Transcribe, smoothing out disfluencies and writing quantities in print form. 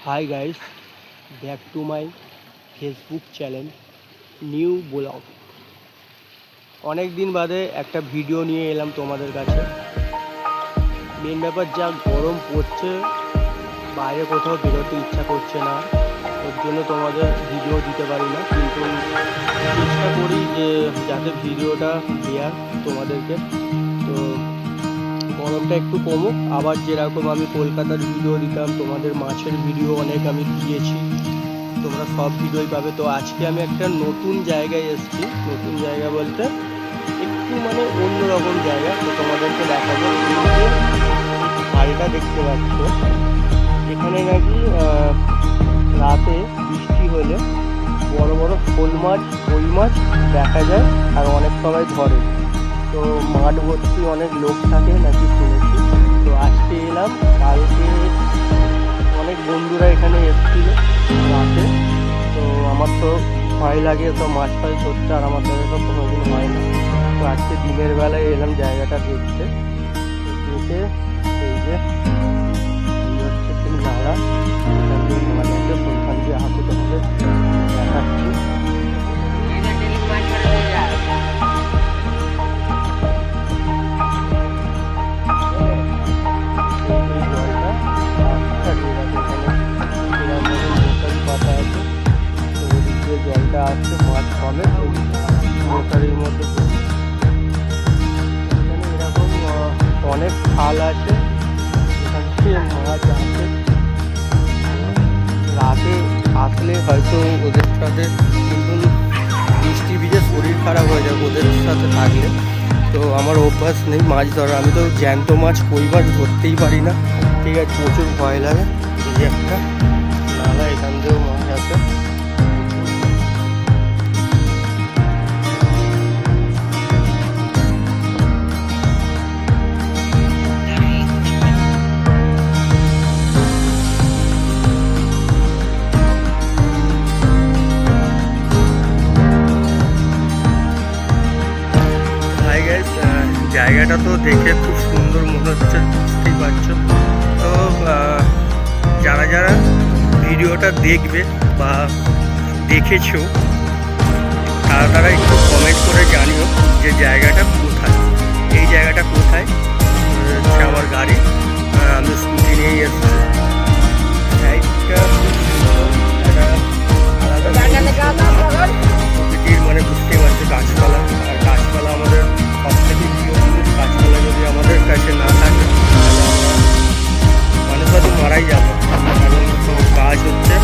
Hi guys, back to my Facebook channel new blog. অনেক দিন বাদে একটা ভিডিও নিয়ে এলাম তোমাদের কাছে। মেন ব্যাপার, যা গরম পড়ছে, বাইরে কোথাও বেরোতে ইচ্ছা করছে না, ওর জন্য তোমাদের ভিডিও দিতে পারি না, কিন্তু চেষ্টা করি যে যাতে ভিডিওটা দেওয়ার তোমাদেরকে। তো গরমটা একটু কমুক, আবার যেরকম আমি কলকাতার ভিডিও দিতাম, তোমাদের মাছের ভিডিও অনেক আমি দিয়েছি, তোমরা সব ভিডিওই পাবে। তো আজকে আমি একটা নতুন জায়গায় এসেছি। নতুন জায়গা বলতে একটু অন্যরকম জায়গা, তো তোমাদেরকে দেখাবো। বাড়িটা দেখতে পাচ্ছ, এখানে নাকি রাতে বৃষ্টি হলে বড় বড় শোল মাছ, কই মাছ দেখা যায়, আর অনেক সময় ধরে। তো মাঠ ভর্তি অনেক লোক থাকে নাকি শুনেছি। তো আজকে এলাম, কালকে অনেক বন্ধুরা এখানে এসেছিল রাতে। তো আমার তো ভয় লাগে তো মাছ ফাছ ধরতে, আর আমার দ্বারা তো কোনোদিন হয় না। তো আজকে দিনের বেলায় এলাম জায়গাটা দেখতে। দেখে এই যে হচ্ছে সেই নালা, এখান দিয়ে মাছ আছে, ওইখান দিয়ে হাতে তোমাদের দেখাচ্ছি। জলটা আসছে, মাছ পাবে মশারির মধ্যে। এখানে এরকম অনেক খাল আছে, এখান থেকে মাছ আসে। রাতে আসলে হয়তো ওদের সাথে কিন্তু বৃষ্টি ভিজে শরীর খারাপ হয়ে যাবে ওদের সাথে থাকলে। তো আমার অভ্যাস নেই মাছ ধরা, আমি তো জ্যান্ত মাছ, কই মাছ ধরতেই পারি না। ঠিক আছে, প্রচুর ভয় লাগে। এই যে একটা নালা, এখান দিয়েও মাছ আছে। জায়গাটা তো দেখে খুব সুন্দর মনে হচ্ছে, বুঝতেই পারছো। তো যারা যারা ভিডিওটা দেখবে বা দেখেছো, তারা তারা একটু কমেন্ট করে জানিও যে জায়গাটা কোথায়। এই জায়গাটা কোথায়? হচ্ছে আমার গাড়ি, আমি স্কুটি নিয়েই এসেছি। সাইডটা প্রকৃতির বুঝতেই পারছো, গাছপালা। আর গাছপালা আমাদের সব থেকে প্রিয় জিনিস। গাছপালা যদি আমাদের কাছে না থাকে তাহলে আমরা মানুষ হয়তো মারাই যাবো। কারণ তো গাছ হচ্ছে